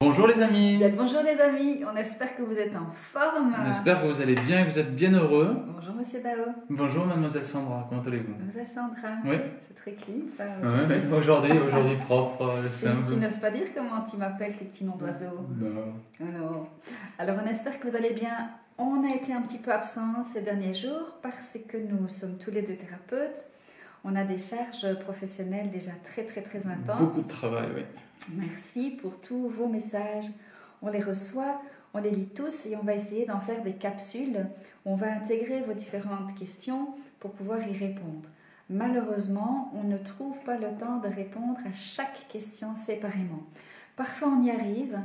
Bonjour les amis, Bonjour les amis, on espère que vous êtes en forme. on espère que vous allez bien et que vous êtes bien heureux. Bonjour Monsieur Dao. Bonjour mademoiselle Sandra, comment allez-vous? Mademoiselle Sandra. Oui. C'est très clean ça. Ouais, aujourd'hui propre, simple. Tu n'oses pas dire comment tu m'appelles tes petits noms d'oiseaux? Non. Alors, on espère que vous allez bien. On a été un petit peu absents ces derniers jours parce que nous sommes tous les deux thérapeutes. On a des charges professionnelles déjà très intenses. Beaucoup de travail, oui. Merci pour tous vos messages. On les reçoit, on les lit tous et on va essayer d'en faire des capsules où on va intégrer vos différentes questions pour pouvoir y répondre. Malheureusement, on ne trouve pas le temps de répondre à chaque question séparément. Parfois, on y arrive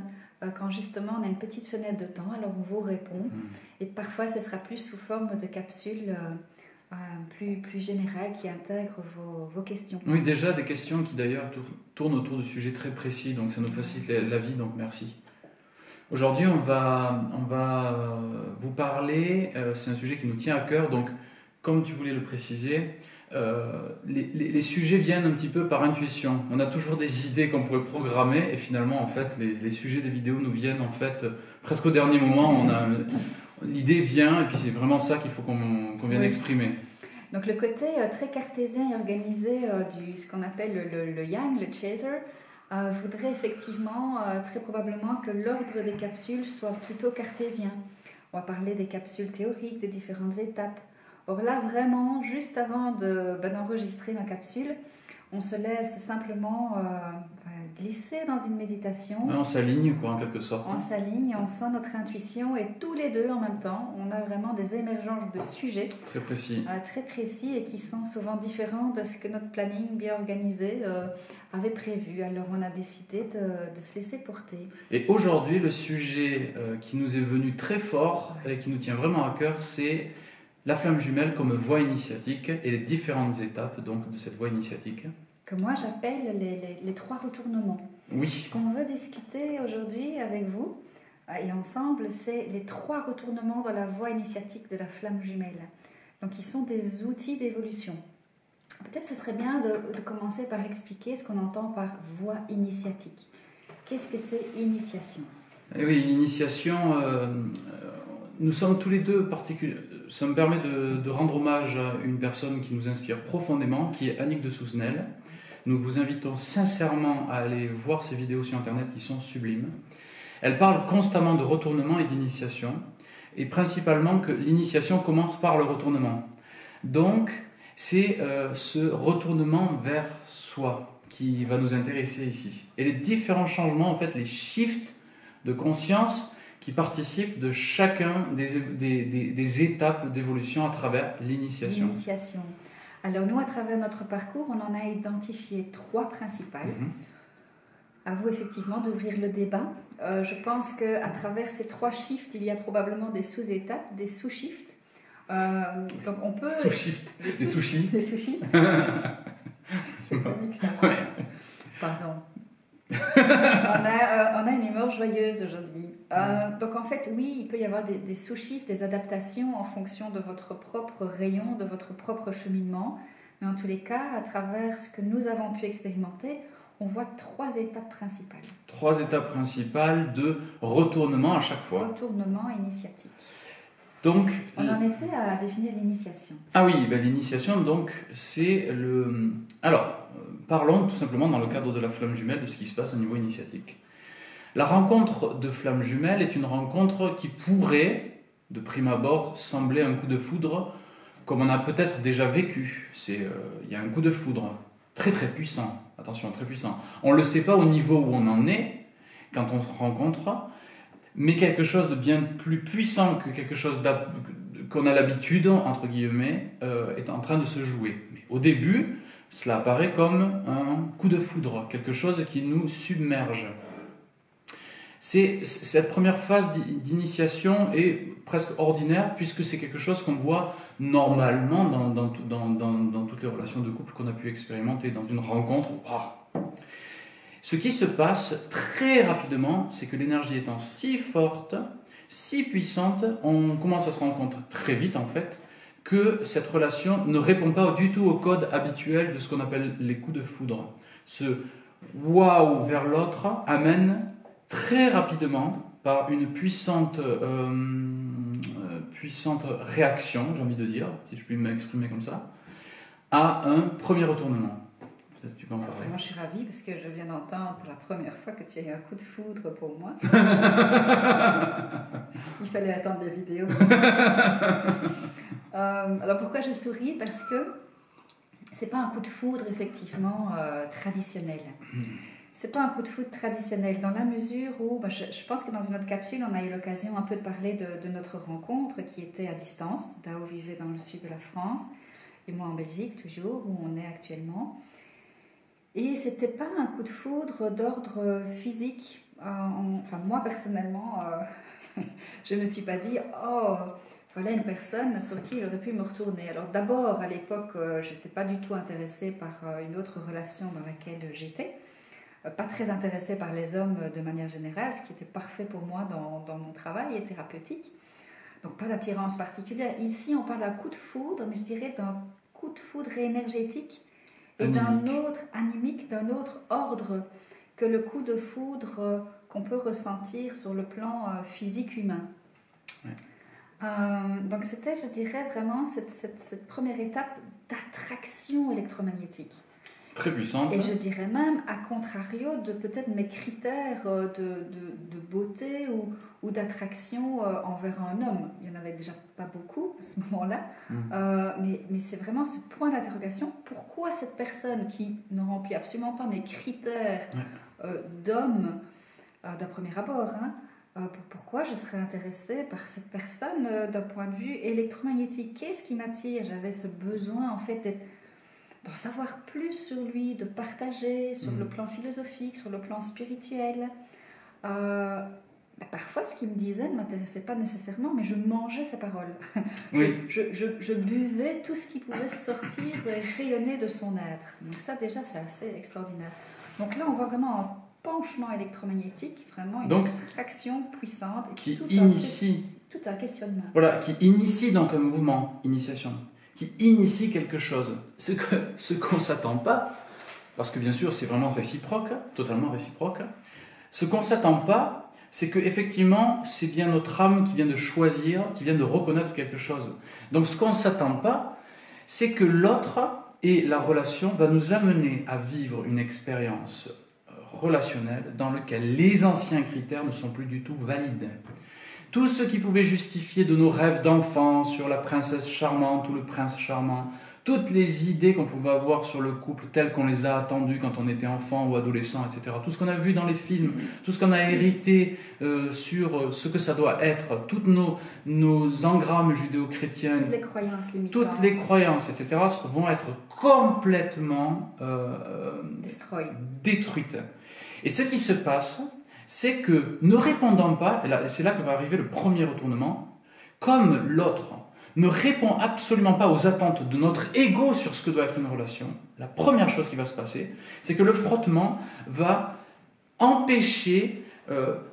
quand justement on a une petite fenêtre de temps, alors on vous répond. Et parfois, ce sera plus sous forme de capsules plus générales qui intègrent vos questions. Oui, déjà des questions qui d'ailleurs tournent autour de sujets très précis, donc ça nous facilite la vie, donc merci. Aujourd'hui, on va vous parler, c'est un sujet qui nous tient à cœur, donc comme tu voulais le préciser, les sujets viennent un petit peu par intuition. On a toujours des idées qu'on pourrait programmer et finalement, en fait, les sujets des vidéos nous viennent en fait presque au dernier moment. L'idée vient et puis c'est vraiment ça qu'il faut qu'on vienne exprimer. Donc le côté très cartésien et organisé ce qu'on appelle le yang, le chaser, voudrait effectivement très probablement que l'ordre des capsules soit plutôt cartésien. On va parler des capsules théoriques, des différentes étapes. Or là, vraiment, juste avant d'enregistrer ma capsule, on se laisse simplement glisser dans une méditation. On s'aligne, quoi, en quelque sorte. On s'aligne, on sent notre intuition et tous les deux en même temps, on a vraiment des émergences de sujets très précis et qui sont souvent différents de ce que notre planning bien organisé avait prévu. Alors on a décidé de se laisser porter. Et aujourd'hui, le sujet qui nous est venu très fort et qui nous tient vraiment à cœur, c'est la flamme jumelle comme voie initiatique et les différentes étapes donc, de cette voie initiatique. Que moi j'appelle les 3 retournements. Oui. Ce qu'on veut discuter aujourd'hui avec vous et ensemble, c'est les 3 retournements dans la voie initiatique de la flamme jumelle. Donc ils sont des outils d'évolution. Peut-être ce serait bien de commencer par expliquer ce qu'on entend par voie initiatique. Qu'est-ce que c'est initiation? Et oui, l'initiation, nous sommes tous les deux particuliers. Ça me permet de rendre hommage à une personne qui nous inspire profondément, qui est Annick de Souzenel. Nous vous invitons sincèrement à aller voir ses vidéos sur Internet qui sont sublimes. Elle parle constamment de retournement et d'initiation, et principalement que l'initiation commence par le retournement. Donc, c'est ce retournement vers soi qui va nous intéresser ici. Et les différents changements, en fait, les shifts de conscience qui participent de chacun des étapes d'évolution à travers l'initiation. L'initiation. Alors nous, à travers notre parcours, on en a identifié 3 principales. À vous effectivement d'ouvrir le débat. Je pense qu'à travers ces 3 shifts, il y a probablement des sous-étapes, des sous-shifts. Donc on peut... Sous-shifts, des sushis. Des sushis. C'est comique ça. Ouais. Pardon. On a une humeur joyeuse aujourd'hui. Donc en fait, oui, il peut y avoir des sous-shifts, des adaptations en fonction de votre propre rayon, de votre propre cheminement. Mais en tous les cas, à travers ce que nous avons pu expérimenter, on voit 3 étapes principales. 3 étapes principales de retournement à chaque fois. Retournement initiatique. Donc, on en était à définir l'initiation. Ah oui, ben, l'initiation, donc, c'est le... Alors, parlons tout simplement dans le cadre de la flamme jumelle de ce qui se passe au niveau initiatique. La rencontre de flamme jumelle est une rencontre qui pourrait, de prime abord, sembler un coup de foudre, comme on a peut-être déjà vécu. Il y a un coup de foudre très puissant, attention, très puissant. On ne le sait pas au niveau où on en est quand on se rencontre, mais quelque chose de bien plus puissant que quelque chose qu'on a l'habitude, entre guillemets, est en train de se jouer. Mais au début, cela apparaît comme un coup de foudre, quelque chose qui nous submerge. Cette première phase d'initiation est presque ordinaire, puisque c'est quelque chose qu'on voit normalement dans toutes les relations de couple qu'on a pu expérimenter, dans une rencontre. Wow. Ce qui se passe très rapidement, c'est que l'énergie étant si forte, si puissante, on commence à se rendre compte très vite en fait que cette relation ne répond pas du tout au code habituel de ce qu'on appelle les coups de foudre. Ce waouh vers l'autre amène très rapidement par une puissante réaction, j'ai envie de dire, si je puis m'exprimer comme ça, à un premier retournement. Peut-être tu peux en parler. Moi, je suis ravie parce que je viens d'entendre pour la première fois que tu as eu un coup de foudre pour moi. Il fallait attendre la vidéo. Alors pourquoi je souris? Parce que c'est pas un coup de foudre effectivement traditionnel. C'est pas un coup de foudre traditionnel dans la mesure où je pense que dans une autre capsule on a eu l'occasion un peu de parler de notre rencontre qui était à distance. Dao vivait dans le sud de la France et moi en Belgique toujours où on est actuellement. Et c'était pas un coup de foudre d'ordre physique. Enfin moi personnellement je me suis pas dit oh voilà une personne sur qui il aurait pu me retourner. Alors d'abord, à l'époque, je n'étais pas du tout intéressée par une autre relation dans laquelle j'étais. Pas très intéressée par les hommes de manière générale, ce qui était parfait pour moi dans mon travail et thérapeutique. Donc pas d'attirance particulière. Ici, on parle d'un coup de foudre, mais je dirais d'un coup de foudre énergétique et d'un autre animique, d'un autre ordre que le coup de foudre qu'on peut ressentir sur le plan physique humain. Ouais. Donc c'était, je dirais, vraiment cette première étape d'attraction électromagnétique. Très puissante. Et je dirais même, à contrario de peut-être mes critères de beauté ou d'attraction envers un homme. Il n'y en avait déjà pas beaucoup à ce moment-là. Mais c'est vraiment ce point d'interrogation. Pourquoi cette personne qui ne remplit absolument pas mes critères d'homme d'un premier abord, pourquoi je serais intéressée par cette personne d'un point de vue électromagnétique? Qu'est-ce qui m'attire? J'avais ce besoin en fait d'en savoir plus sur lui, de partager sur le plan philosophique, sur le plan spirituel. Parfois, ce qu'il me disait ne m'intéressait pas nécessairement, mais je mangeais ses paroles. Oui. Je buvais tout ce qui pouvait sortir et rayonner de son être. Donc ça, déjà, c'est assez extraordinaire. Donc là, on voit vraiment un penchement électromagnétique, vraiment une attraction puissante et qui initie tout un questionnement. Voilà, qui initie donc un mouvement, initiation, qui initie quelque chose. Ce qu'on ne s'attend pas, parce que bien sûr c'est vraiment réciproque, totalement réciproque, ce qu'on ne s'attend pas, c'est qu'effectivement c'est bien notre âme qui vient de choisir, qui vient de reconnaître quelque chose. Donc ce qu'on ne s'attend pas, c'est que l'autre et la relation va nous amener à vivre une expérience relationnel dans lequel les anciens critères ne sont plus du tout valides. Tout ce qui pouvait justifier de nos rêves d'enfant sur la princesse charmante ou le prince charmant, toutes les idées qu'on pouvait avoir sur le couple telles qu'on les a attendues quand on était enfant ou adolescent, etc. Tout ce qu'on a vu dans les films, tout ce qu'on a hérité sur ce que ça doit être, toutes nos engrammes judéo-chrétiennes, toutes les croyances limitantes, toutes les croyances, etc. vont être complètement détruites. Et ce qui se passe, c'est que ne répondant pas, et c'est là que va arriver le premier retournement, comme l'autre ne répond absolument pas aux attentes de notre ego sur ce que doit être une relation, la première chose qui va se passer, c'est que le frottement va empêcher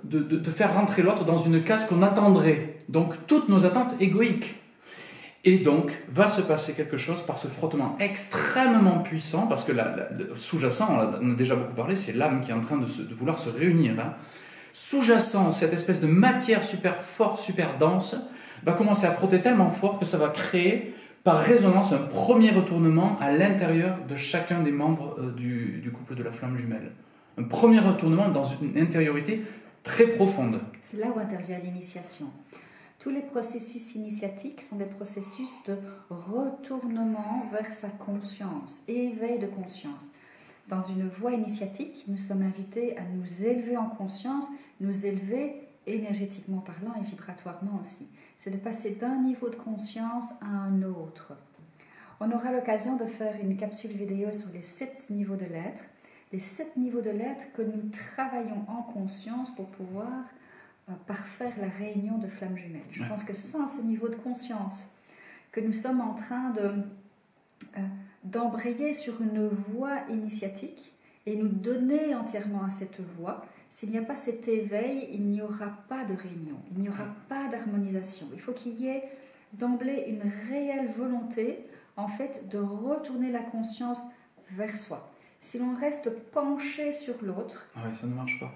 de faire rentrer l'autre dans une case qu'on attendrait. Donc toutes nos attentes égoïques. Et donc, va se passer quelque chose par ce frottement extrêmement puissant, parce que le sous-jacent, on en a déjà beaucoup parlé, c'est l'âme qui est en train de vouloir se réunir. Sous-jacent, cette espèce de matière super forte, super dense, va commencer à frotter tellement fort que ça va créer, par résonance, un premier retournement à l'intérieur de chacun des membres du couple de la flamme jumelle. Un premier retournement dans une intériorité très profonde. C'est là où intervient l'initiation. Tous les processus initiatiques sont des processus de retournement vers sa conscience, éveil de conscience. Dans une voie initiatique, nous sommes invités à nous élever en conscience, nous élever énergétiquement parlant et vibratoirement aussi. C'est de passer d'un niveau de conscience à un autre. On aura l'occasion de faire une capsule vidéo sur les 7 niveaux de l'être, les 7 niveaux de l'être que nous travaillons en conscience pour pouvoir parfaire la réunion de flammes jumelles. Je pense que sans ce niveau de conscience que nous sommes en train d'embrayer sur une voie initiatique et nous donner entièrement à cette voie, s'il n'y a pas cet éveil, il n'y aura pas de réunion, il n'y aura pas d'harmonisation. Il faut qu'il y ait d'emblée une réelle volonté, en fait, de retourner la conscience vers soi. Si l'on reste penché sur l'autre, ça ne marche pas.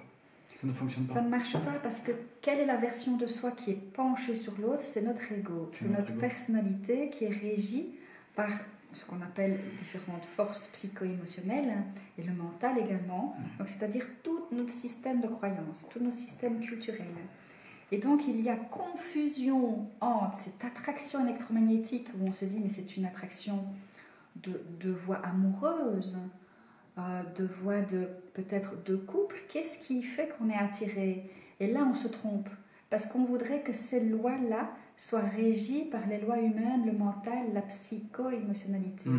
Ça ne fonctionne pas. Ça ne marche pas parce que quelle est la version de soi qui est penchée sur l'autre? C'est notre ego, c'est notre ego. personnalité qui est régie par ce qu'on appelle différentes forces psycho-émotionnelles et le mental également. Donc, c'est-à-dire tout notre système de croyances, tout notre système culturel. Et donc, il y a confusion entre cette attraction électromagnétique où on se dit mais c'est une attraction de voix amoureuse, de voix de peut-être de couple. Qu'est-ce qui fait qu'on est attiré? Et là, on se trompe parce qu'on voudrait que ces lois-là soient régies par les lois humaines, le mental, la psycho-émotionnalité.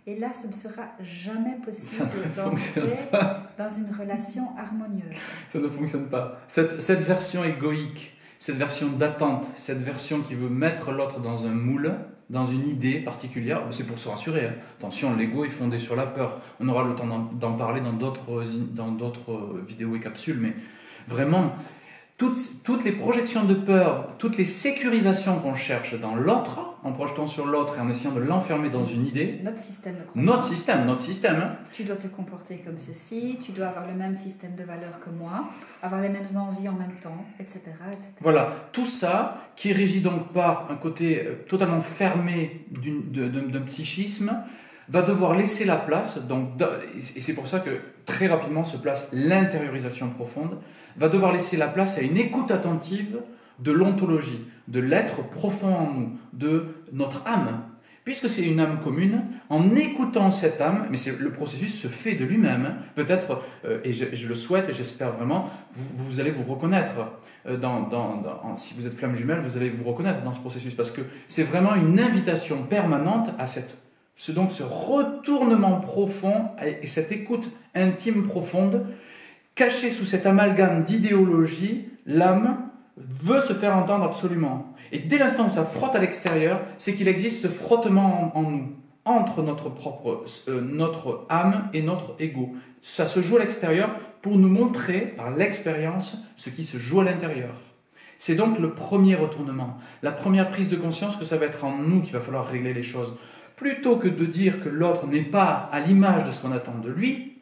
Et là, ce ne sera jamais possible d'entrer dans une relation harmonieuse. Ça ne fonctionne pas. Cette version égoïque, cette version d'attente, cette version qui veut mettre l'autre dans un moule, dans une idée particulière, c'est pour se rassurer. Hein. Attention, l'ego est fondé sur la peur. On aura le temps d'en parler dans d'autres vidéos et capsules, mais vraiment, toutes les projections de peur, toutes les sécurisations qu'on cherche dans l'autre, en projetant sur l'autre et en essayant de l'enfermer dans une idée. Notre système de croyance. Notre système. Hein. Tu dois te comporter comme ceci, tu dois avoir le même système de valeurs que moi, avoir les mêmes envies en même temps, etc. etc. Voilà, tout ça qui est régi donc par un côté totalement fermé d'un psychisme, va devoir laisser la place, et c'est pour ça que très rapidement se place l'intériorisation profonde, va devoir laisser la place à une écoute attentive de l'ontologie, de l'être profond en nous, de notre âme. Puisque c'est une âme commune, en écoutant cette âme, mais le processus se fait de lui-même, peut-être, et je le souhaite et j'espère vraiment, vous allez vous reconnaître. Si vous êtes flamme jumelle, vous allez vous reconnaître dans ce processus, parce que c'est vraiment une invitation permanente à ce retournement profond et cette écoute intime profonde, cachée sous cet amalgame d'idéologie. L'âme veut se faire entendre absolument. Et dès l'instant où ça frotte à l'extérieur, c'est qu'il existe ce frottement en nous, entre notre âme et notre ego. Ça se joue à l'extérieur pour nous montrer par l'expérience ce qui se joue à l'intérieur. C'est donc le premier retournement, la première prise de conscience que ça va être en nous qu'il va falloir régler les choses. Plutôt que de dire que l'autre n'est pas à l'image de ce qu'on attend de lui.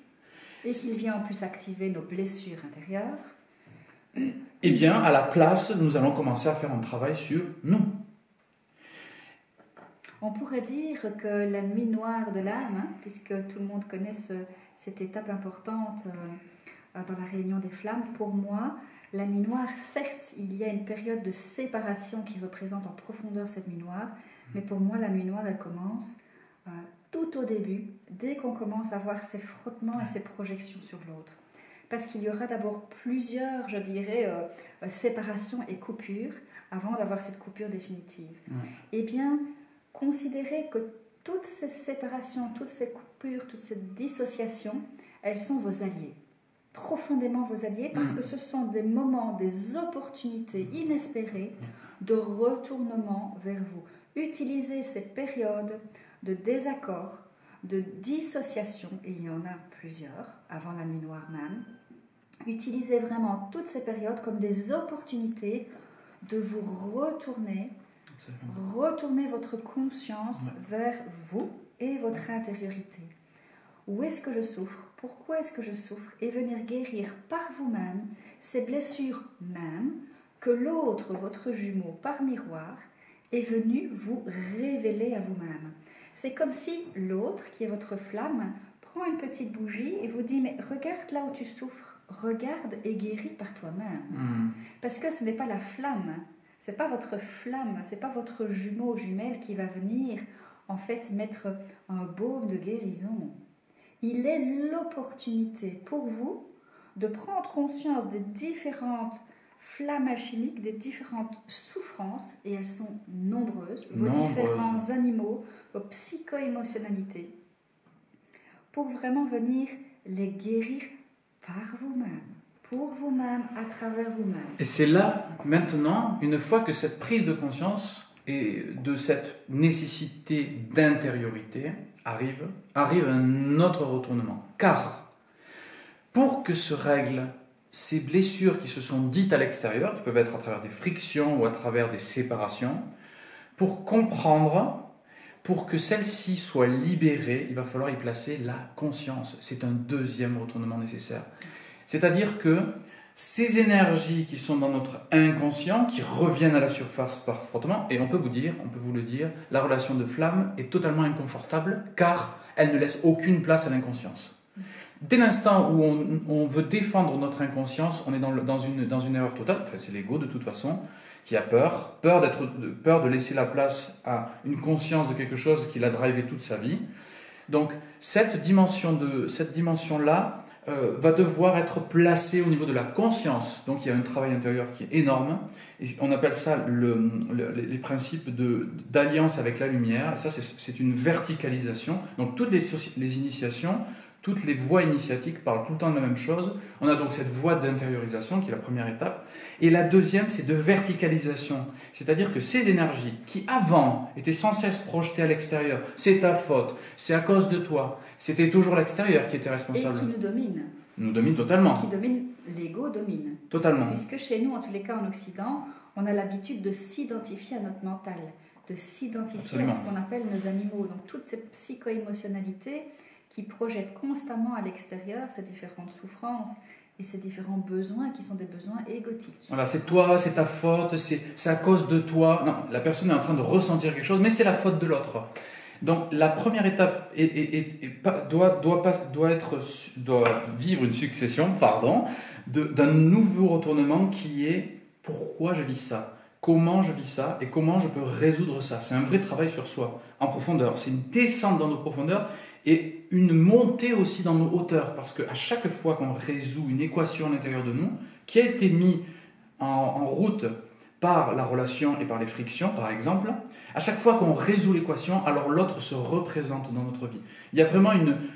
Et qu'il vient en plus activer nos blessures intérieures. Eh bien, à la place, nous allons commencer à faire un travail sur nous. On pourrait dire que la nuit noire de l'âme, puisque tout le monde connaît cette étape importante dans la réunion des flammes, pour moi, la nuit noire, certes, il y a une période de séparation qui représente en profondeur cette nuit noire, mais pour moi, la nuit noire, elle commence tout au début, dès qu'on commence à voir ces frottements et ces projections sur l'autre. Parce qu'il y aura d'abord plusieurs, je dirais, séparations et coupures avant d'avoir cette coupure définitive. Eh bien, considérez que toutes ces séparations, toutes ces coupures, toutes ces dissociations, elles sont vos alliés. Profondément vos alliés, parce que ce sont des moments, des opportunités inespérées de retournement vers vous. Utilisez ces périodes de désaccord, de dissociation, et il y en a plusieurs, avant la nuit noire même. Utilisez vraiment toutes ces périodes comme des opportunités de vous retourner votre conscience vers vous et votre intériorité. Où est-ce que je souffre? Pourquoi est-ce que je souffre? Et venir guérir par vous-même ces blessures même que l'autre, votre jumeau, par miroir, est venu vous révéler à vous-même. C'est comme si l'autre, qui est votre flamme, prend une petite bougie et vous dit « Mais regarde là où tu souffres, regarde et guéris par toi-même. » Parce que ce n'est pas la flamme, ce n'est pas votre flamme, ce n'est pas votre jumeau, jumelle qui va venir en fait mettre un baume de guérison. Il est l'opportunité pour vous de prendre conscience des différentes flammes alchimiques, des différentes souffrances, et elles sont nombreuses, vos différents animaux, vos psycho-émotionnalités, pour vraiment venir les guérir par vous-même, pour vous-même, à travers vous-même. Et c'est là, maintenant, une fois que cette prise de conscience et de cette nécessité d'intériorité arrive un autre retournement. Car, pour que se règlent ces blessures qui se sont dites à l'extérieur, qui peuvent être à travers des frictions ou à travers des séparations, pour comprendre, pour que celles-ci soient libérées, il va falloir y placer la conscience. C'est un deuxième retournement nécessaire. C'est-à-dire que ces énergies qui sont dans notre inconscient, qui reviennent à la surface par frottement, et on peut vous le dire, la relation de flamme est totalement inconfortable car elle ne laisse aucune place à l'inconscience. Dès l'instant où on veut défendre notre inconscience, on est dans une erreur totale. Enfin, c'est l'ego de toute façon qui a peur de laisser la place à une conscience de quelque chose qui l'a drivé toute sa vie. Donc cette dimension-là va devoir être placée au niveau de la conscience. Donc il y a un travail intérieur qui est énorme. Et on appelle ça les principes d'alliance avec la lumière. Et ça, c'est une verticalisation. Donc toutes les initiations, toutes les voies initiatiques parlent tout le temps de la même chose. On a donc cette voie d'intériorisation qui est la première étape. Et la deuxième, c'est de verticalisation. C'est-à-dire que ces énergies qui avant étaient sans cesse projetées à l'extérieur, c'est ta faute, c'est à cause de toi, c'était toujours l'extérieur qui était responsable. Et qui nous domine. Nous domine totalement. Qui domine, l'ego domine. Totalement. Puisque chez nous, en tous les cas en Occident, on a l'habitude de s'identifier à notre mental, de s'identifier Absolument. à ce qu'on appelle nos animaux. Donc toute cette psycho-émotionnalité qui projette constamment à l'extérieur ces différentes souffrances et ces différents besoins qui sont des besoins égotiques. Voilà, c'est toi, c'est ta faute, c'est à cause de toi. Non, la personne est en train de ressentir quelque chose, mais c'est la faute de l'autre. Donc la première étape doit vivre une succession, d'un nouveau retournement qui est pourquoi je vis ça, comment je vis ça et comment je peux résoudre ça. C'est un vrai travail sur soi, en profondeur. C'est une descente dans nos profondeurs et une montée aussi dans nos hauteurs, parce qu'à chaque fois qu'on résout une équation à l'intérieur de nous, qui a été mise en route par la relation et par les frictions, par exemple, à chaque fois qu'on résout l'équation, alors l'autre se représente dans notre vie. Il y a vraiment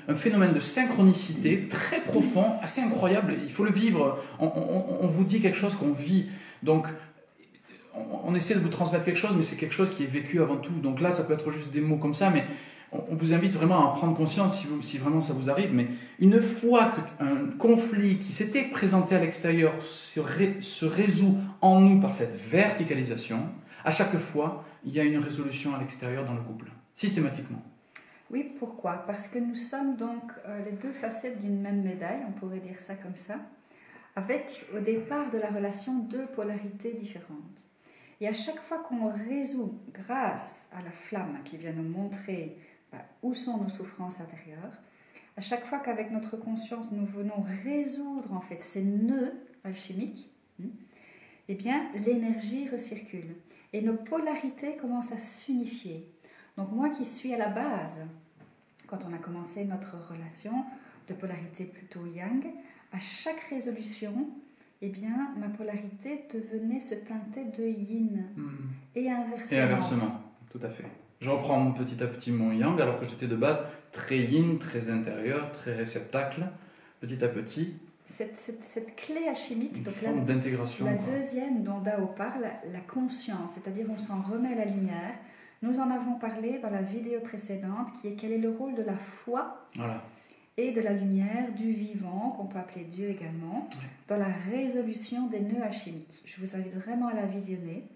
un phénomène de synchronicité très profond, assez incroyable, il faut le vivre. On vous dit quelque chose qu'on vit, donc on essaie de vous transmettre quelque chose, mais c'est quelque chose qui est vécu avant tout. Donc là, ça peut être juste des mots comme ça, mais on vous invite vraiment à en prendre conscience si vraiment ça vous arrive. Mais une fois qu'un conflit qui s'était présenté à l'extérieur se résout en nous par cette verticalisation, à chaque fois, il y a une résolution à l'extérieur dans le couple, systématiquement. Oui, pourquoi? Parce que nous sommes donc les deux facettes d'une même médaille, on pourrait dire ça comme ça, avec au départ de la relation deux polarités différentes. Et à chaque fois qu'on résout, grâce à la flamme qui vient nous montrer où sont nos souffrances intérieures, à chaque fois qu'avec notre conscience nous venons résoudre en fait ces nœuds alchimiques, eh bien l'énergie recircule et nos polarités commencent à s'unifier. Donc moi qui suis à la base, quand on a commencé notre relation de polarité plutôt yang, à chaque résolution, eh bien ma polarité devenait se teinter de yin et inversement. Et inversement, tout à fait. Je reprends petit à petit mon yang, alors que j'étais de base très yin, très intérieur, très réceptacle. Petit à petit. Cette clé alchimique, une donc forme d'intégration. La deuxième dont Dao parle, la conscience, c'est-à-dire on s'en remet à la lumière. Nous en avons parlé dans la vidéo précédente, qui est quel est le rôle de la foi et de la lumière, du vivant, qu'on peut appeler Dieu également, dans la résolution des nœuds alchimiques. Je vous invite vraiment à la visionner,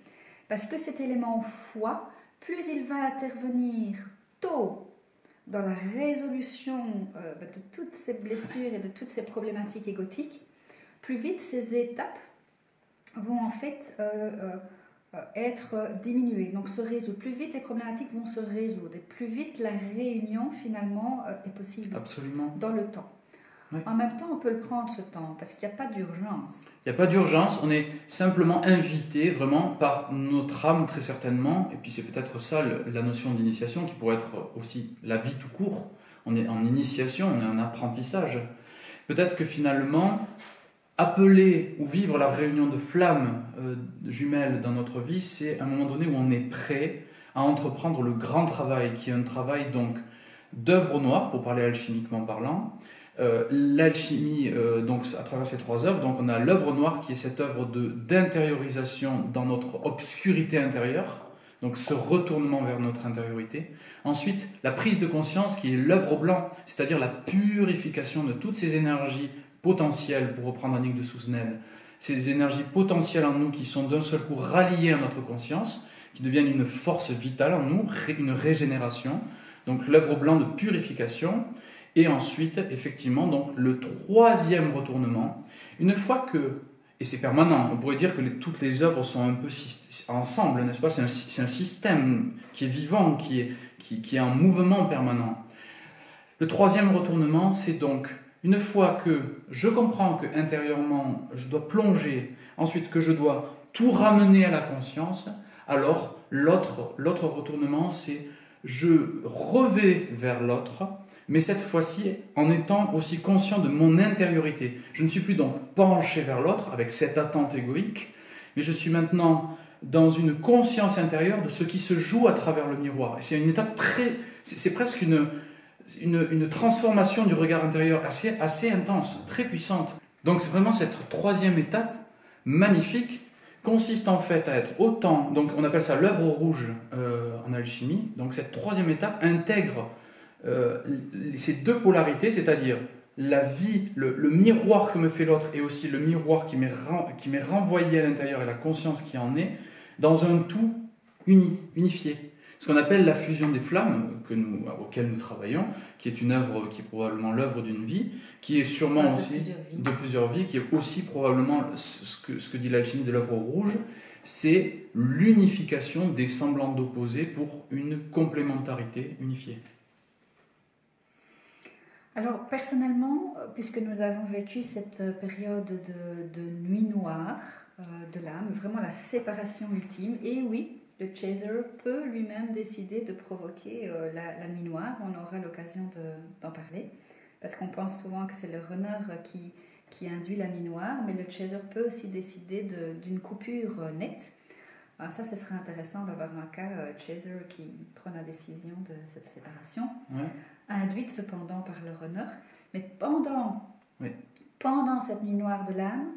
parce que cet élément foi, plus il va intervenir tôt dans la résolution de toutes ces blessures et de toutes ces problématiques égotiques, plus vite ces étapes vont en fait être diminuées, donc se résoudre. Plus vite les problématiques vont se résoudre et plus vite la réunion finalement est possible. Absolument. Dans le temps. Oui. En même temps, on peut le prendre ce temps parce qu'il n'y a pas d'urgence. Il n'y a pas d'urgence, on est simplement invité vraiment par notre âme très certainement, et puis c'est peut-être ça la notion d'initiation qui pourrait être aussi la vie tout court. On est en initiation, on est en apprentissage. Peut-être que finalement, appeler ou vivre la réunion de flammes jumelles dans notre vie, c'est un moment donné où on est prêt à entreprendre le grand travail, qui est un travail donc d'œuvre noire, pour parler alchimiquement parlant. L'alchimie, donc à travers ces trois œuvres, donc on a l'œuvre noire qui est cette œuvre d'intériorisation dans notre obscurité intérieure, donc ce retournement vers notre intériorité. Ensuite, la prise de conscience qui est l'œuvre blanc, c'est-à-dire la purification de toutes ces énergies potentielles, pour reprendre Annick de Souzenel, ces énergies potentielles en nous qui sont d'un seul coup ralliées à notre conscience, qui deviennent une force vitale en nous, une régénération. Donc l'œuvre blanc de purification. Et ensuite, effectivement, donc, le troisième retournement, une fois que Et c'est permanent. On pourrait dire que toutes les œuvres sont un peu ensemble, n'est-ce pas? C'est un système qui est vivant, qui est en mouvement permanent. Le troisième retournement, c'est donc, une fois que je comprends que intérieurement, je dois plonger, ensuite que je dois tout ramener à la conscience, alors l'autre retournement, c'est je revais vers l'autre, mais cette fois-ci en étant aussi conscient de mon intériorité. Je ne suis plus donc penché vers l'autre avec cette attente égoïque, mais je suis maintenant dans une conscience intérieure de ce qui se joue à travers le miroir. Et c'est une étape c'est presque une transformation du regard intérieur assez intense, très puissante. Donc c'est vraiment cette troisième étape magnifique, consiste en fait à être autant, donc on appelle ça l'œuvre rouge en alchimie, donc cette troisième étape intègre ces deux polarités, c'est-à-dire la vie, le miroir que me fait l'autre et aussi le miroir qui m'est renvoyé à l'intérieur et la conscience qui en est, dans un tout unifié. Ce qu'on appelle la fusion des flammes, auquel nous travaillons, qui est une œuvre qui est probablement l'œuvre d'une vie, qui est sûrement aussi de plusieurs vies, qui est aussi probablement ce que dit l'alchimie de l'œuvre rouge, c'est l'unification des semblants d'opposés pour une complémentarité unifiée. Alors personnellement, puisque nous avons vécu cette période de nuit noire de l'âme, vraiment la séparation ultime, et oui, le chaser peut lui-même décider de provoquer la nuit noire. On aura l'occasion d'en parler, parce qu'on pense souvent que c'est le runner qui induit la nuit noire, mais le chaser peut aussi décider d'une coupure nette. Alors ça, ce serait intéressant d'avoir un cas chaser qui prend la décision de cette séparation, induite cependant par le runner. Mais pendant cette nuit noire de l'âme,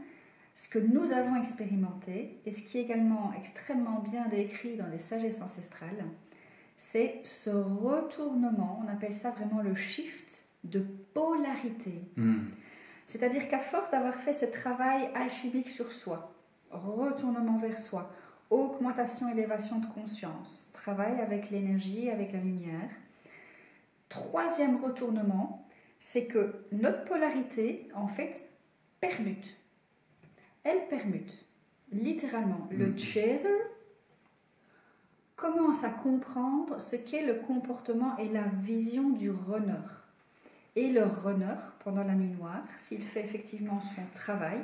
ce que nous avons expérimenté, et ce qui est également extrêmement bien décrit dans les sagesses ancestrales, c'est ce retournement, on appelle ça vraiment le shift de polarité. C'est-à-dire qu'à force d'avoir fait ce travail alchimique sur soi, retournement vers soi, augmentation, élévation de conscience, travail avec l'énergie, avec la lumière. Troisième retournement, c'est que notre polarité, en fait, permute. Elle permute, littéralement. Le chaser commence à comprendre ce qu'est le comportement et la vision du runner. Et le runner, pendant la nuit noire, s'il fait effectivement son travail,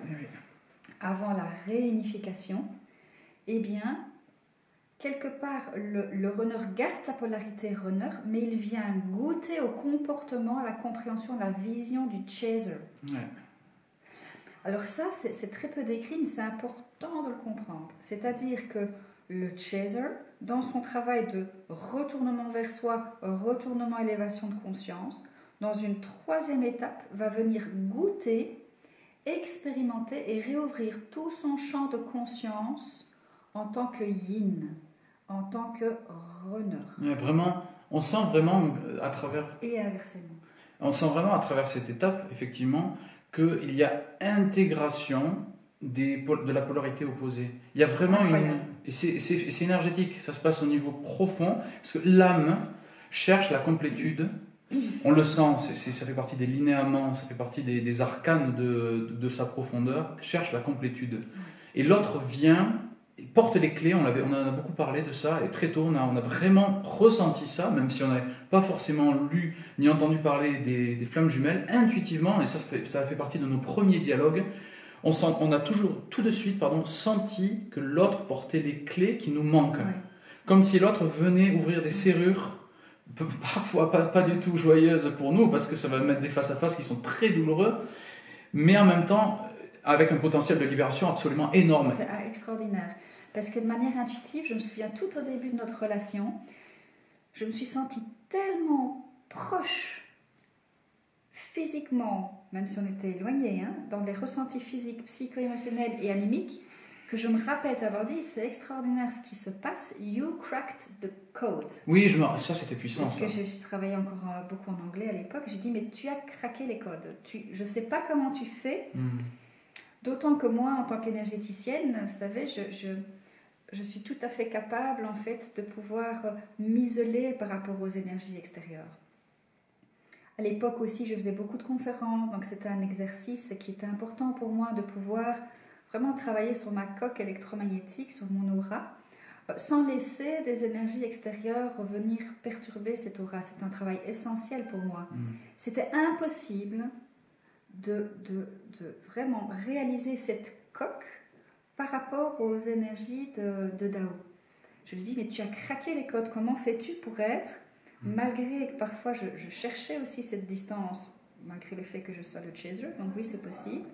avant la réunification, eh bien, quelque part, le runner garde sa polarité runner, mais il vient goûter au comportement, à la compréhension, à la vision du chaser. Alors ça, c'est très peu décrit, mais c'est important de le comprendre. C'est-à-dire que le chaser, dans son travail de retournement vers soi, retournement élévation de conscience, dans une troisième étape, va venir goûter, expérimenter et réouvrir tout son champ de conscience en tant que yin, en tant que runner. Vraiment, on sent vraiment à travers... Et inversement. On sent vraiment à travers cette étape, effectivement, qu'il y a intégration de la polarité opposée. Il y a vraiment c'est énergétique, ça se passe au niveau profond, parce que l'âme cherche la complétude. On le sent, ça fait partie des linéaments, ça fait partie des arcanes de sa profondeur, cherche la complétude. Et l'autre vient, porte les clés, on en a beaucoup parlé de ça, et très tôt on a vraiment ressenti ça, même si on n'avait pas forcément lu ni entendu parler des flammes jumelles, intuitivement, et ça a fait partie de nos premiers dialogues, on a toujours tout de suite senti que l'autre portait les clés qui nous manquent. Comme si l'autre venait ouvrir des serrures, parfois pas du tout joyeuses pour nous, parce que ça va mettre des face-à-face qui sont très douloureux, mais en même temps avec un potentiel de libération absolument énorme. C'est extraordinaire, parce que de manière intuitive, je me souviens tout au début de notre relation, je me suis sentie tellement proche physiquement, même si on était éloignés, dans les ressentis physiques, psycho-émotionnels et animiques, que je me rappelle t'avoir dit, c'est extraordinaire ce qui se passe, you cracked the code. Oui, ça c'était puissant. Parce que j'ai travaillé encore beaucoup en anglais à l'époque, j'ai dit, mais tu as craqué les codes. Je ne sais pas comment tu fais, d'autant que moi, en tant qu'énergéticienne, vous savez, je suis tout à fait capable, en fait, de pouvoir m'isoler par rapport aux énergies extérieures. À l'époque aussi, je faisais beaucoup de conférences, donc c'était un exercice qui était important pour moi de pouvoir vraiment travailler sur ma coque électromagnétique, sur mon aura, sans laisser des énergies extérieures venir perturber cette aura. C'est un travail essentiel pour moi. C'était impossible de vraiment réaliser cette coque par rapport aux énergies de Dao. Je lui dis, mais tu as craqué les codes, comment fais-tu pour être, malgré que parfois je cherchais aussi cette distance, malgré le fait que je sois le chaser, donc oui, c'est possible.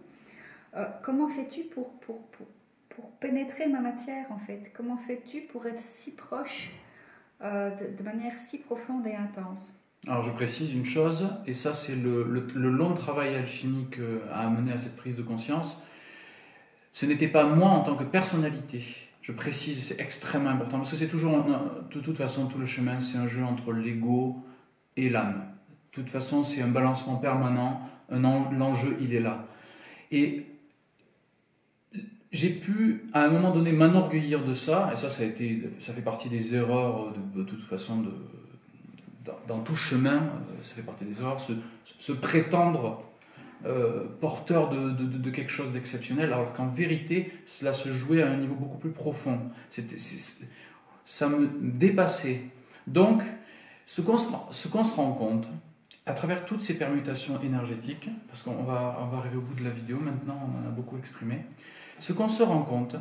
Comment fais-tu pour pénétrer ma matière, en fait? Comment fais-tu pour être si proche, de manière si profonde et intense? Alors je précise une chose, et ça c'est le long travail alchimique à amener à cette prise de conscience. Ce n'était pas moi en tant que personnalité. Je précise, c'est extrêmement important, parce que c'est toujours, de toute façon, tout le chemin, c'est un jeu entre l'ego et l'âme. De toute façon, c'est un balancement permanent, l'enjeu, il est là. Et j'ai pu, à un moment donné, m'enorgueillir de ça, et ça fait partie des erreurs, de toute façon, dans tout chemin, ça fait partie des erreurs, se prétendre porteur de quelque chose d'exceptionnel, alors qu'en vérité, cela se jouait à un niveau beaucoup plus profond. Ça me dépassait. Donc, ce qu'on se rend compte, à travers toutes ces permutations énergétiques, parce qu'on va arriver au bout de la vidéo, maintenant on en a beaucoup exprimé, ce qu'on se rend compte,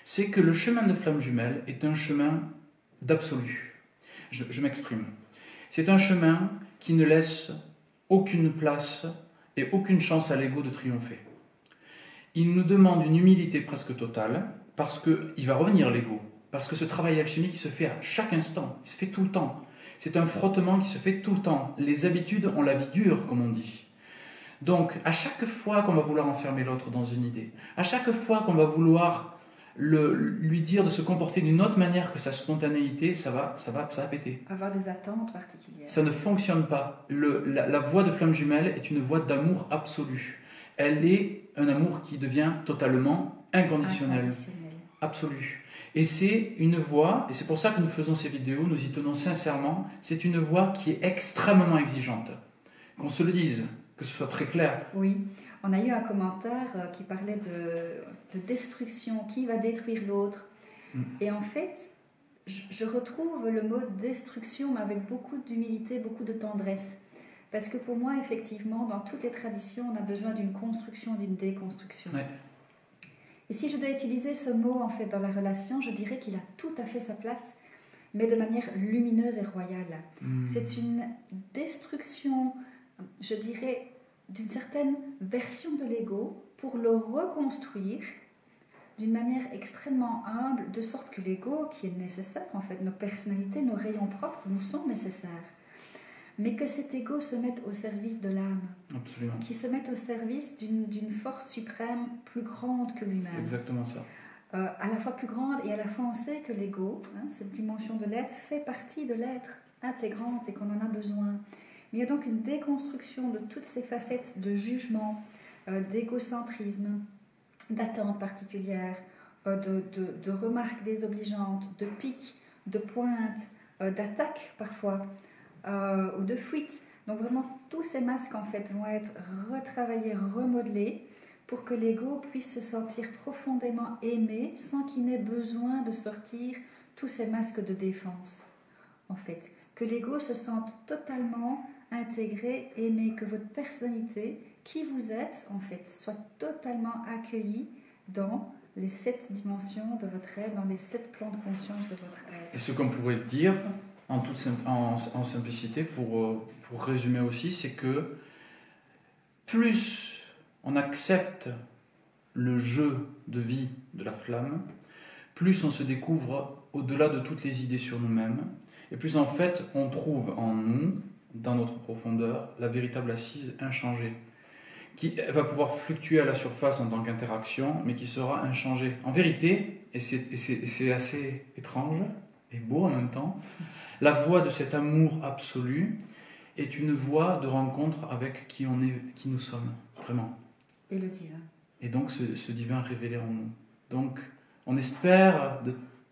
c'est que le chemin de flamme jumelle est un chemin d'absolu. Je m'exprime. C'est un chemin qui ne laisse aucune place et aucune chance à l'ego de triompher. Il nous demande une humilité presque totale, parce qu'il va revenir l'ego, parce que ce travail alchimique il se fait à chaque instant, il se fait tout le temps. C'est un frottement qui se fait tout le temps. Les habitudes ont la vie dure, comme on dit. Donc, à chaque fois qu'on va vouloir enfermer l'autre dans une idée, à chaque fois qu'on va vouloir lui dire de se comporter d'une autre manière que sa spontanéité, ça va péter. Avoir des attentes particulières. Ça ne fonctionne pas. La voie de flamme jumelle est une voie d'amour absolu. Elle est un amour qui devient totalement inconditionnel. Absolu. Et c'est une voie, et c'est pour ça que nous faisons ces vidéos, nous y tenons sincèrement, c'est une voie qui est extrêmement exigeante. Qu'on se le dise, que ce soit très clair. Oui. On a eu un commentaire qui parlait de destruction, qui va détruire l'autre. Et en fait, je retrouve le mot destruction, mais avec beaucoup d'humilité, beaucoup de tendresse. Parce que pour moi, effectivement, dans toutes les traditions, on a besoin d'une construction, d'une déconstruction. Ouais. Et si je dois utiliser ce mot, en fait, dans la relation, je dirais qu'il a tout à fait sa place, mais de manière lumineuse et royale. C'est une destruction, je dirais, d'une certaine version de l'ego pour le reconstruire d'une manière extrêmement humble, de sorte que l'ego, qui est nécessaire, en fait, nos personnalités, nos rayons propres, nous sont nécessaires. Mais que cet ego se mette au service de l'âme. Absolument. Qui se mette au service d'une force suprême plus grande que lui-même. C'est exactement ça. À la fois plus grande et à la fois on sait que l'ego, cette dimension de l'être, fait partie de l'être intégrante et qu'on en a besoin. Mais il y a donc une déconstruction de toutes ces facettes de jugement, d'égocentrisme, d'attentes particulières, de remarques désobligeantes, de piques, de pointes, d'attaques parfois, ou de fuites. Donc vraiment, tous ces masques en fait vont être retravaillés, remodelés, pour que l'ego puisse se sentir profondément aimé sans qu'il n'ait besoin de sortir tous ces masques de défense. En fait, que l'ego se sente totalement intégré, aimé, que votre personnalité, qui vous êtes en fait, soit totalement accueillie dans les 7 dimensions de votre être, dans les 7 plans de conscience de votre être. Et ce qu'on pourrait dire en simplicité, pour résumer aussi, c'est que plus on accepte le jeu de vie de la flamme, plus on se découvre au-delà de toutes les idées sur nous-mêmes, et plus en fait on trouve en nous, dans notre profondeur, la véritable assise inchangée, qui va pouvoir fluctuer à la surface en tant qu'interaction, mais qui sera inchangée. En vérité, et c'est assez étrange et beau en même temps, la voie de cet amour absolu est une voie de rencontre avec qui on est, qui nous sommes, vraiment. Et le divin. Et donc ce divin révélé en nous. Donc on espère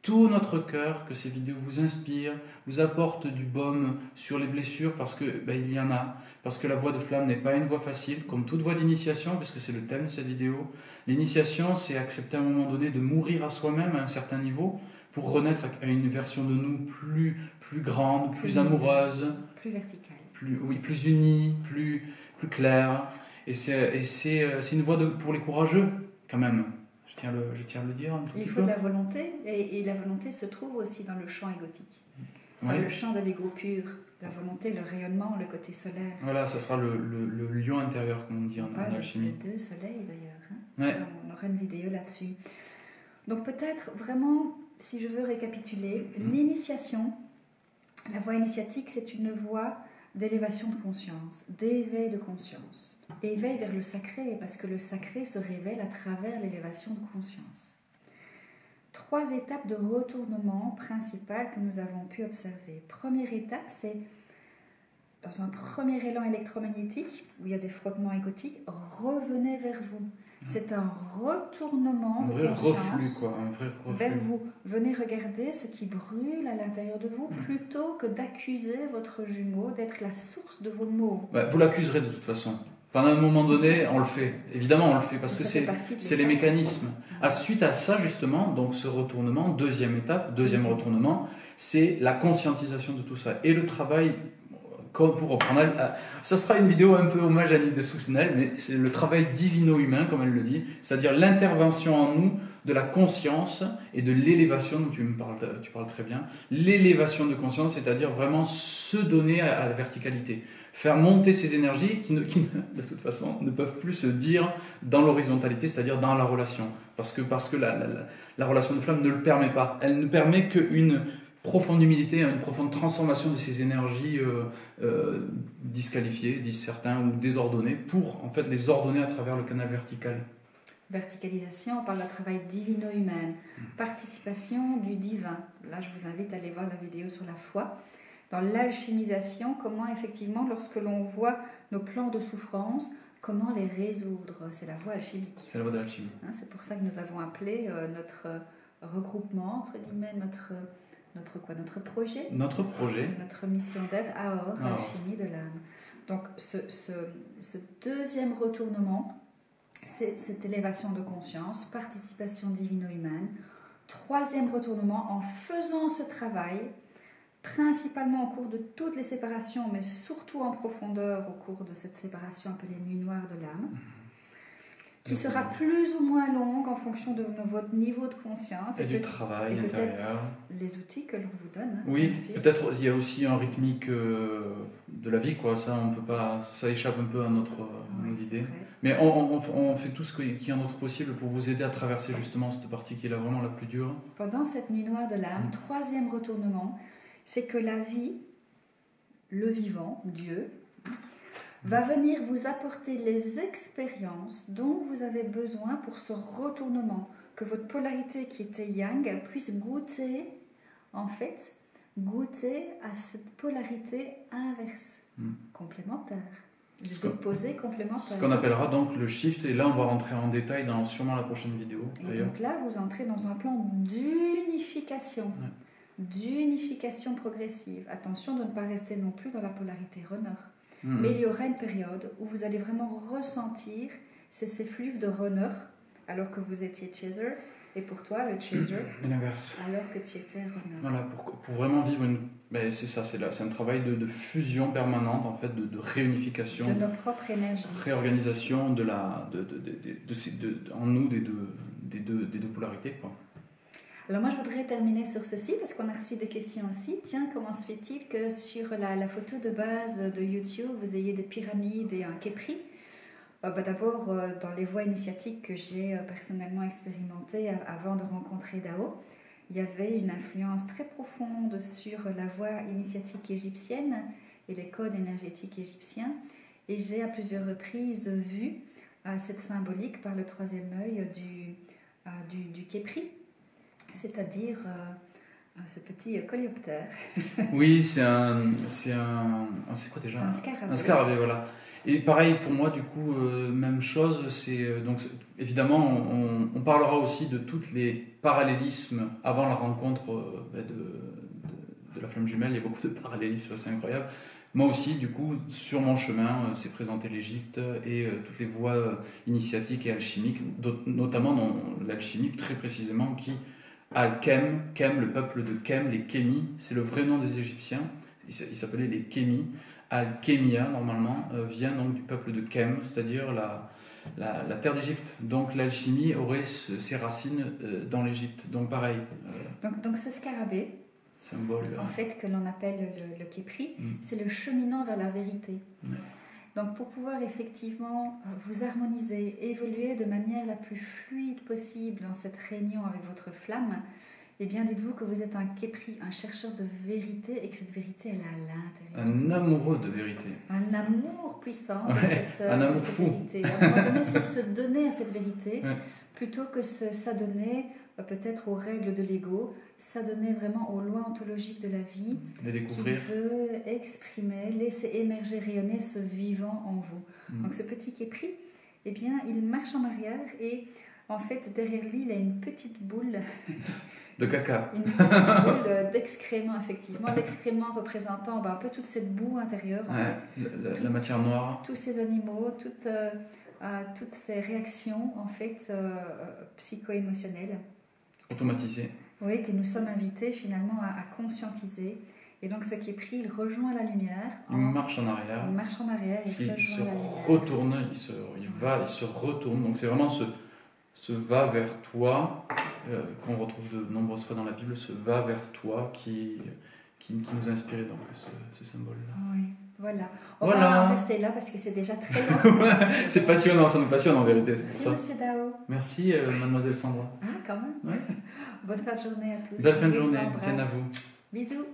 tout notre cœur que ces vidéos vous inspirent, vous apportent du baume sur les blessures, parce que il y en a, parce que la voie de flamme n'est pas une voie facile, comme toute voie d'initiation, puisque c'est le thème de cette vidéo. L'initiation, c'est accepter à un moment donné de mourir à soi-même à un certain niveau, pour renaître à une version de nous plus grande, plus amoureuse, plus verticale, plus unie, plus claire. Et c'est une voie pour les courageux, quand même. Je tiens à le dire un tout petit peu. Il faut de la volonté, et la volonté se trouve aussi dans le champ égotique. Dans le champ de l'ego pur, la volonté, le rayonnement, le côté solaire. Voilà, ça sera le lion intérieur, comme on dit en alchimie. Les deux soleils d'ailleurs. Hein. Ouais. On aura une vidéo là-dessus. Donc peut-être vraiment, si je veux récapituler, l'initiation, la voie initiatique, c'est une voie d'élévation de conscience, d'éveil de conscience. Éveil vers le sacré, parce que le sacré se révèle à travers l'élévation de conscience. 3 étapes de retournement principales que nous avons pu observer. Première étape, c'est dans un premier élan électromagnétique, où il y a des frottements égotiques, revenez vers vous. C'est un retournement de conscience. Un vrai reflux. Vers vous. Venez regarder ce qui brûle à l'intérieur de vous, plutôt que d'accuser votre jumeau d'être la source de vos maux. Vous l'accuserez de toute façon. Pendant un moment donné, on le fait. Évidemment, on le fait parce que c'est les mécanismes. Suite à ça, justement, donc ce retournement, deuxième étape, deuxième retournement, c'est la conscientisation de tout ça. Et le travail, pour reprendre, ça sera une vidéo un peu hommage à Annick de Soustenel, mais c'est le travail divino-humain, comme elle le dit, c'est-à-dire l'intervention en nous de la conscience et de l'élévation dont tu parles très bien. L'élévation de conscience, c'est-à-dire vraiment se donner à la verticalité. Faire monter ces énergies qui, de toute façon, ne peuvent plus se dire dans l'horizontalité, c'est-à-dire dans la relation. Parce que la relation de flamme ne le permet pas. Elle ne permet qu'une profonde humilité, une profonde transformation de ces énergies disqualifiées, disent certains, ou désordonnées, pour en fait les ordonner à travers le canal vertical. Verticalisation, on parle d'un travail divino-humain. Participation du divin. Là, je vous invite à aller voir la vidéo sur la foi. Dans l'alchimisation, comment effectivement, lorsque l'on voit nos plans de souffrance, comment les résoudre. C'est la voie alchimique. C'est la voie de l'alchimie. C'est pour ça que nous avons appelé notre regroupement, entre guillemets, notre projet. Notre projet. Notre mission d'aide à alchimie de l'âme. Donc ce deuxième retournement, c'est cette élévation de conscience, participation divino-humaine. Troisième retournement, en faisant ce travail, principalement au cours de toutes les séparations, mais surtout en profondeur au cours de cette séparation appelée nuit noire de l'âme, qui sera plus ou moins longue en fonction de votre niveau de conscience et du travail intérieur. Les outils que l'on vous donne. Oui, peut-être il y a aussi un rythmique de la vie, quoi. Ça, on peut pas, ça échappe un peu à nos idées. Mais on fait tout ce qui est en notre possible pour vous aider à traverser justement cette partie qui est là vraiment la plus dure. Pendant cette nuit noire de l'âme, troisième retournement, c'est que la vie, le vivant, Dieu, va venir vous apporter les expériences dont vous avez besoin pour ce retournement, que votre polarité qui était yang puisse goûter à cette polarité inverse, complémentaire, les opposés complémentaires. Ce qu'on appellera donc le shift, et là on va rentrer en détail dans sûrement la prochaine vidéo. Et donc là, vous entrez dans un plan d'unification. D'unification progressive. Attention de ne pas rester non plus dans la polarité runner. Mais il y aura une période où vous allez vraiment ressentir ces effluves de runner alors que vous étiez chaser, et pour toi le chaser l'inverse. Alors que tu étais runner. Voilà, pour vraiment vivre c'est ça, c'est un travail de fusion permanente, en fait, de réunification. De nos propres énergies. Réorganisation en nous des deux polarités, quoi. Alors moi, je voudrais terminer sur ceci, parce qu'on a reçu des questions aussi. Tiens, comment se fait-il que sur la photo de base de YouTube, vous ayez des pyramides et un képri? D'abord, dans les voies initiatiques que j'ai personnellement expérimentées avant de rencontrer Dao, il y avait une influence très profonde sur la voie initiatique égyptienne et les codes énergétiques égyptiens. Et j'ai à plusieurs reprises vu cette symbolique par le troisième œil du képri. C'est-à-dire ce petit coléoptère. Oui, c'est quoi déjà? Un scarabée. Un scarabée, voilà. Et pareil pour moi, du coup, même chose. Évidemment, on parlera aussi de tous les parallélismes avant la rencontre de la flamme jumelle. Il y a beaucoup de parallélismes, c'est incroyable. Moi aussi, du coup, sur mon chemin, s'est présenté l'Égypte et toutes les voies initiatiques et alchimiques, notamment dans l'alchimie, très précisément, Al-Kem, le peuple de Kem, les Kémis, c'est le vrai nom des Égyptiens. Ils s'appelaient les Kémis. Al-Kémia, normalement, vient donc du peuple de Kem, c'est-à-dire la terre d'Égypte. Donc l'alchimie aurait ses racines dans l'Égypte. Donc pareil. Donc ce scarabée, symbole. En fait, que l'on appelle le Képri, c'est le cheminant vers la vérité. Ouais. Donc pour pouvoir effectivement vous harmoniser, évoluer de manière la plus fluide possible dans cette réunion avec votre flamme, eh bien dites-vous que vous êtes un Képri, un chercheur de vérité, et que cette vérité, elle est à l'intérieur. Un amoureux de vérité. Un amour puissant un amour fou. Vérité. À un moment donné, c'est se donner à cette vérité, Ouais. plutôt que s'adonner peut-être aux règles de l'ego, s'adonner vraiment aux lois ontologiques de la vie, Les qui découvrir. veut exprimer, laisser émerger, rayonner ce vivant en vous. Donc ce petit Képri, eh bien, il marche en arrière et en fait, derrière lui, il a une petite boule. De caca. Une petite boule d'excréments, effectivement. L'excrément représentant un peu toute cette boue intérieure. En fait. La matière noire. Tous ces animaux, toutes ces réactions, en fait, psycho-émotionnelles. Automatisé. Oui, que nous sommes invités finalement à conscientiser. Et donc, ce qui est pris, il rejoint la lumière. Il marche en arrière. Il marche en arrière. Il se retourne, il se retourne. Donc, c'est vraiment ce va vers toi, qu'on retrouve de nombreuses fois dans la Bible, ce va vers toi qui nous a inspiré donc ce symbole-là. Oui, voilà. On va en rester là parce que c'est déjà très long. C'est passionnant, ça nous passionne en vérité. Merci, Monsieur Dao. Merci, Mademoiselle Sandra. Ah, quand même. Ouais. Bonne fin de journée à tous. Belle fin de journée, bien à vous. Bisous.